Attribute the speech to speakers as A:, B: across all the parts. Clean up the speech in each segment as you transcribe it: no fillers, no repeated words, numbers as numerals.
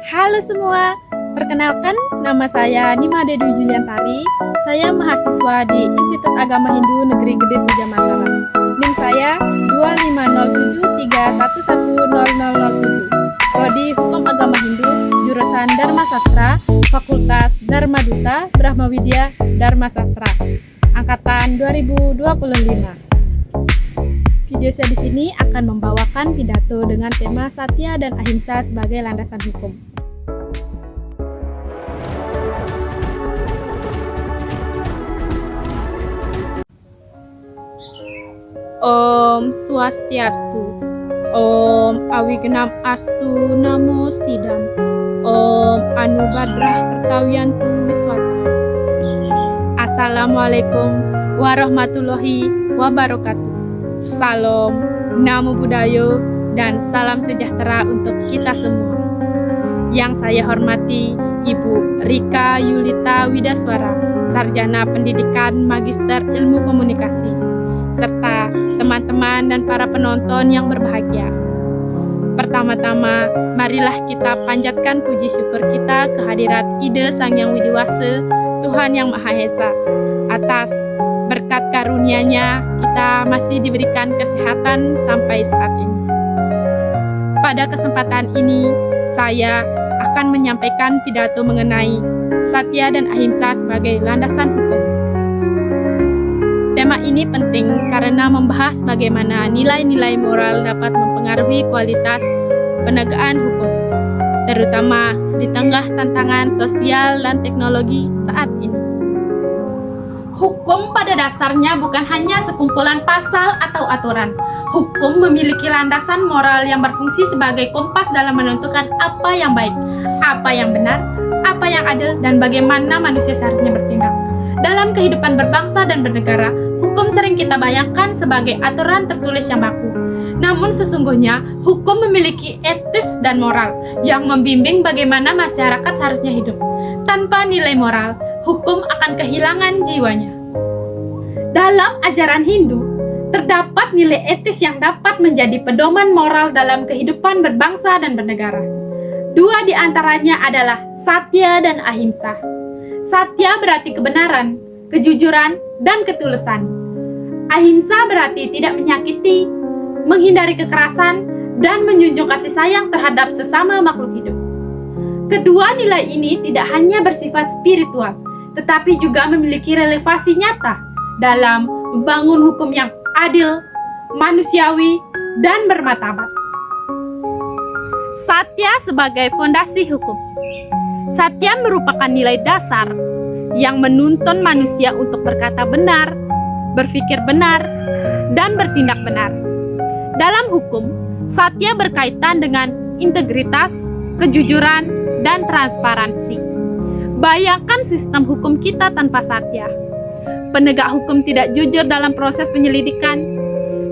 A: Halo semua, perkenalkan nama saya Nima Dedu Juliantari. Saya mahasiswa di Institut Agama Hindu Negeri Gede Puja Mataram. NIM saya 250731100007. Prodi Hukum Agama Hindu, jurusan Dharma Sastra, Fakultas Dharma Duta, Brahma Widya, Dharma Sastra, angkatan 2025. Video saya di sini akan membawakan pidato dengan tema Satya dan Ahimsa sebagai landasan hukum. Om Swastiastu, Om Awignam Astu Namo Sidam, Om Anubadrah Kartawiyantu Wiswata. Assalamualaikum warahmatullahi wabarakatuh. Salam, Namo Buddhaya, dan salam sejahtera untuk kita semua. Yang saya hormati Ibu Rika Yulita Widaswara, Sarjana Pendidikan Magister Ilmu Komunikasi, serta teman-teman dan para penonton yang berbahagia. Pertama-tama, marilah kita panjatkan puji syukur kita kehadirat Ida Sang Yang Widiwasa, Tuhan Yang Maha Esa, atas berkat karunia-Nya kita masih diberikan kesehatan sampai saat ini. Pada kesempatan ini, saya akan menyampaikan pidato mengenai Satya dan Ahimsa sebagai landasan hukum. Tema ini penting karena membahas bagaimana nilai-nilai moral dapat mempengaruhi kualitas penegakan hukum, terutama di tengah tantangan sosial dan teknologi saat ini. Hukum pada dasarnya bukan hanya sekumpulan pasal atau aturan. Hukum memiliki landasan moral yang berfungsi sebagai kompas dalam menentukan apa yang baik, apa yang benar, apa yang adil, dan bagaimana manusia seharusnya bertindak. Dalam kehidupan berbangsa dan bernegara, hukum sering kita bayangkan sebagai aturan tertulis yang baku. Namun sesungguhnya, hukum memiliki etis dan moral yang membimbing bagaimana masyarakat seharusnya hidup. Tanpa nilai moral, hukum akan kehilangan jiwanya. Dalam ajaran Hindu, terdapat nilai etis yang dapat menjadi pedoman moral dalam kehidupan berbangsa dan bernegara. Dua di antaranya adalah Satya dan Ahimsa. Satya berarti kebenaran, kejujuran, dan ketulusan. Ahimsa berarti tidak menyakiti, menghindari kekerasan, dan menjunjung kasih sayang terhadap sesama makhluk hidup. Kedua nilai ini tidak hanya bersifat spiritual, tetapi juga memiliki relevansi nyata dalam membangun hukum yang adil, manusiawi, dan bermartabat. Satya sebagai fondasi hukum. Satya merupakan nilai dasar yang menuntun manusia untuk berkata benar, berpikir benar, dan bertindak benar. Dalam hukum, Satya berkaitan dengan integritas, kejujuran, dan transparansi. Bayangkan sistem hukum kita tanpa Satya. Penegak hukum tidak jujur dalam proses penyelidikan,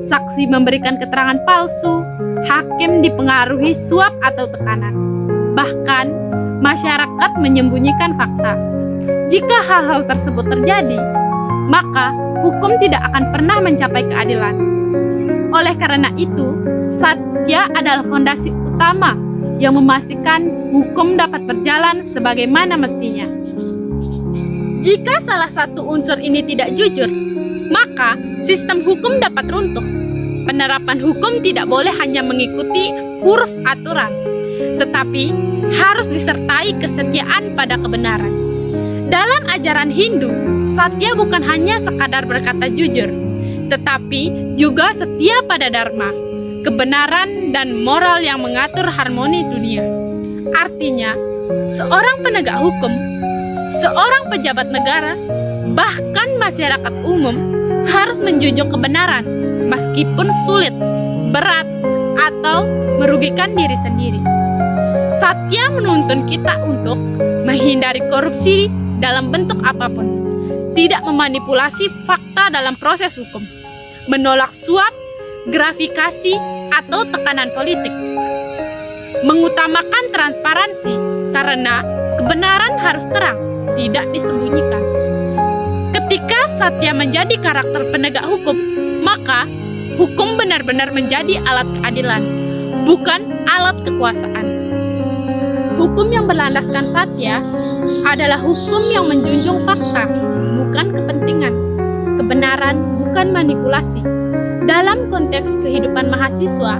A: saksi memberikan keterangan palsu, hakim dipengaruhi suap atau tekanan. Bahkan, masyarakat menyembunyikan fakta. Jika hal-hal tersebut terjadi, maka hukum tidak akan pernah mencapai keadilan. Oleh karena itu, Satya adalah fondasi utama yang memastikan hukum dapat berjalan sebagaimana mestinya. Jika salah satu unsur ini tidak jujur, maka sistem hukum dapat runtuh. Penerapan hukum tidak boleh hanya mengikuti huruf aturan, tetapi harus disertai kesetiaan pada kebenaran. Dalam ajaran Hindu, Satya bukan hanya sekadar berkata jujur, tetapi juga setia pada dharma, kebenaran dan moral yang mengatur harmoni dunia. Artinya, seorang penegak hukum, seorang pejabat negara, bahkan masyarakat umum harus menjunjung kebenaran meskipun sulit, berat, atau merugikan diri sendiri. Satya menuntun kita untuk menghindari korupsi dalam bentuk apapun, tidak memanipulasi fakta dalam proses hukum, menolak suap, gratifikasi, atau tekanan politik, mengutamakan transparansi karena kebenaran harus terang, tidak disembunyikan. Ketika Satya menjadi karakter penegak hukum, maka hukum benar-benar menjadi alat keadilan, bukan alat kekuasaan. Hukum yang berlandaskan satya adalah hukum yang menjunjung fakta, bukan kepentingan, kebenaran, bukan manipulasi. Dalam konteks kehidupan mahasiswa,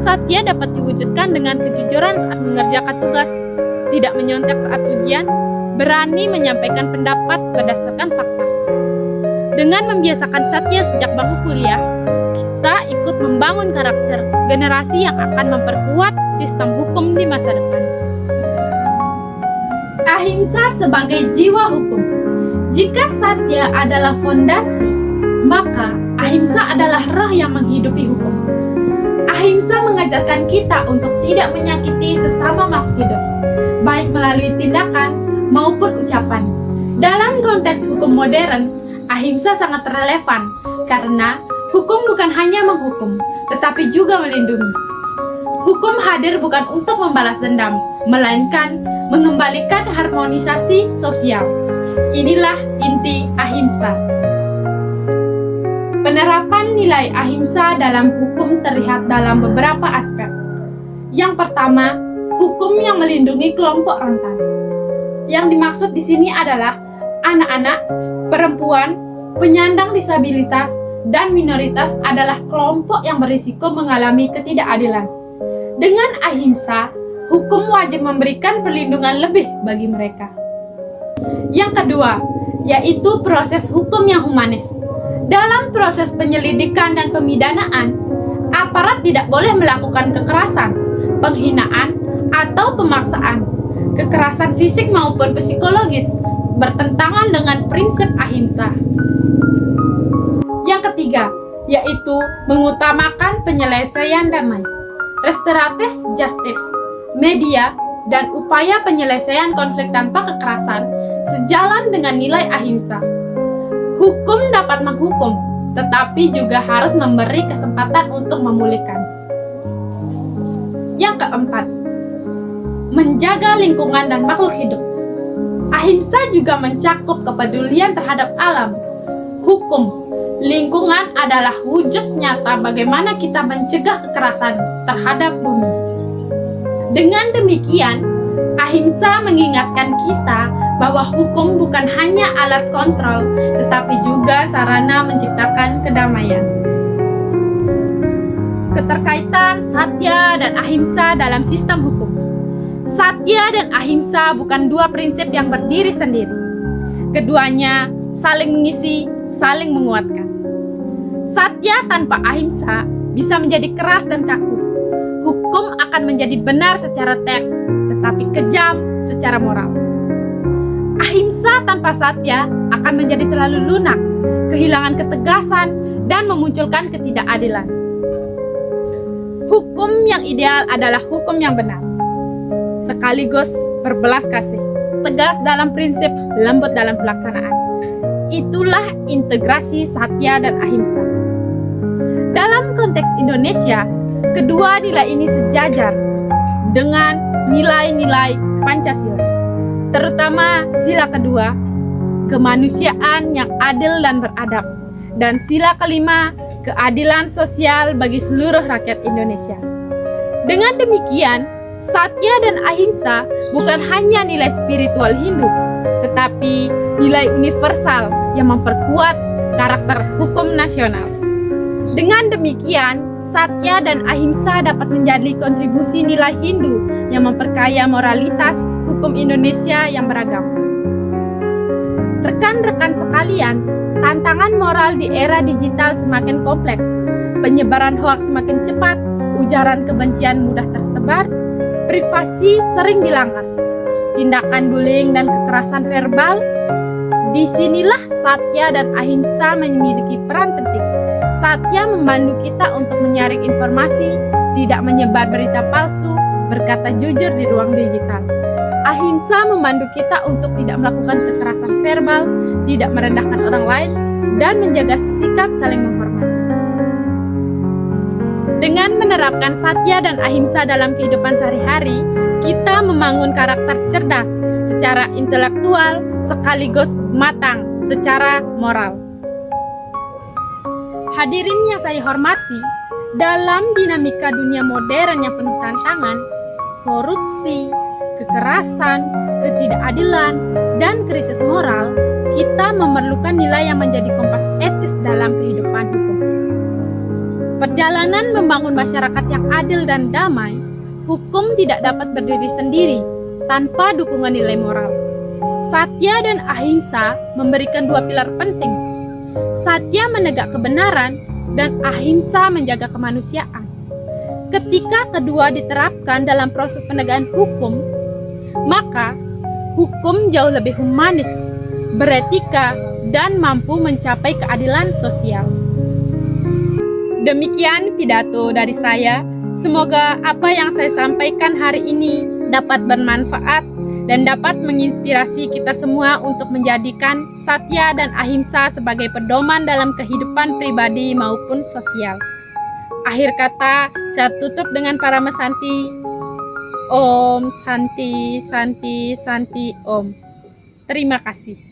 A: satya dapat diwujudkan dengan kejujuran saat mengerjakan tugas, tidak menyontek saat ujian, berani menyampaikan pendapat berdasarkan fakta. Dengan membiasakan satya sejak bangku kuliah, kita ikut membangun karakter generasi yang akan memperkuat sistem hukum di masa depan. Ahimsa sebagai jiwa hukum. Jika satya adalah fondasi, maka ahimsa adalah roh yang menghidupi hukum. Ahimsa mengajarkan kita untuk tidak menyakiti sesama makhluk hidup, baik melalui tindakan maupun ucapan. Dalam konteks hukum modern, ahimsa sangat relevan karena hukum bukan hanya menghukum, tetapi juga melindungi. Hukum hadir bukan untuk membalas dendam, melainkan mengembalikan harmonisasi sosial. Inilah inti ahimsa. Penerapan nilai ahimsa dalam hukum terlihat dalam beberapa aspek. Yang pertama, hukum yang melindungi kelompok rentan. Yang dimaksud di sini adalah anak-anak, perempuan, penyandang disabilitas, dan minoritas adalah kelompok yang berisiko mengalami ketidakadilan. Dengan ahimsa, hukum wajib memberikan perlindungan lebih bagi mereka. Yang kedua, yaitu proses hukum yang humanis. Dalam proses penyelidikan dan pemidanaan, aparat tidak boleh melakukan kekerasan, penghinaan, atau pemaksaan. Kekerasan fisik maupun psikologis bertentangan dengan prinsip ahimsa. Yang ketiga, yaitu mengutamakan penyelesaian damai. Restoratif justice, media, dan upaya penyelesaian konflik tanpa kekerasan sejalan dengan nilai ahimsa. Hukum dapat menghukum, tetapi juga harus memberi kesempatan untuk memulihkan. Yang keempat, menjaga lingkungan dan makhluk hidup. Ahimsa juga mencakup kepedulian terhadap alam. Hukum, lingkungan adalah wujud nyata bagaimana kita mencegah kekerasan terhadap bumi. Dengan demikian, ahimsa mengingatkan kita bahwa hukum bukan hanya alat kontrol, tetapi juga sarana menciptakan kedamaian. Keterkaitan satya dan ahimsa dalam sistem hukum. Satya dan ahimsa bukan dua prinsip yang berdiri sendiri. Keduanya saling mengisi, saling menguatkan. Satya tanpa ahimsa bisa menjadi keras dan kaku. Hukum akan menjadi benar secara teks, tetapi kejam secara moral. Ahimsa tanpa satya akan menjadi terlalu lunak, kehilangan ketegasan, dan memunculkan ketidakadilan. Hukum yang ideal adalah hukum yang benar, sekaligus berbelas kasih, tegas dalam prinsip, lembut dalam pelaksanaan. Itulah integrasi satya dan ahimsa. Dalam konteks Indonesia, kedua nilai ini sejajar dengan nilai-nilai Pancasila, terutama sila kedua, kemanusiaan yang adil dan beradab, dan sila kelima, keadilan sosial bagi seluruh rakyat Indonesia. Dengan demikian, satya dan ahimsa bukan hanya nilai spiritual Hindu, tetapi nilai universal yang memperkuat karakter hukum nasional. Dengan demikian, satya dan ahimsa dapat menjadi kontribusi nilai Hindu yang memperkaya moralitas hukum Indonesia yang beragam. Rekan-rekan sekalian, tantangan moral di era digital semakin kompleks. Penyebaran hoaks semakin cepat, ujaran kebencian mudah tersebar, privasi sering dilanggar, tindakan bullying dan kekerasan verbal. Disinilah satya dan ahimsa memiliki peran penting. Satya membantu kita untuk menyaring informasi, tidak menyebar berita palsu, berkata jujur di ruang digital. Ahimsa membantu kita untuk tidak melakukan kekerasan verbal, tidak merendahkan orang lain, dan menjaga sikap saling menghormati. Dengan menerapkan satya dan ahimsa dalam kehidupan sehari-hari, kita membangun karakter cerdas secara intelektual sekaligus matang secara moral. Hadirin yang saya hormati, dalam dinamika dunia modern yang penuh tantangan, korupsi, kekerasan, ketidakadilan, dan krisis moral, kita memerlukan nilai yang menjadi kompas etis dalam kehidupan hukum. Perjalanan membangun masyarakat yang adil dan damai, hukum tidak dapat berdiri sendiri tanpa dukungan nilai moral. Satya dan ahimsa memberikan dua pilar penting. Satya menegak kebenaran dan ahimsa menjaga kemanusiaan. Ketika kedua diterapkan dalam proses penegakan hukum, maka hukum jauh lebih humanis, beretika, dan mampu mencapai keadilan sosial. Demikian pidato dari saya. Semoga apa yang saya sampaikan hari ini dapat bermanfaat dan dapat menginspirasi kita semua untuk menjadikan satya dan ahimsa sebagai pedoman dalam kehidupan pribadi maupun sosial. Akhir kata, saya tutup dengan Parama Santi. Om Santi Santi Santi Om. Terima kasih.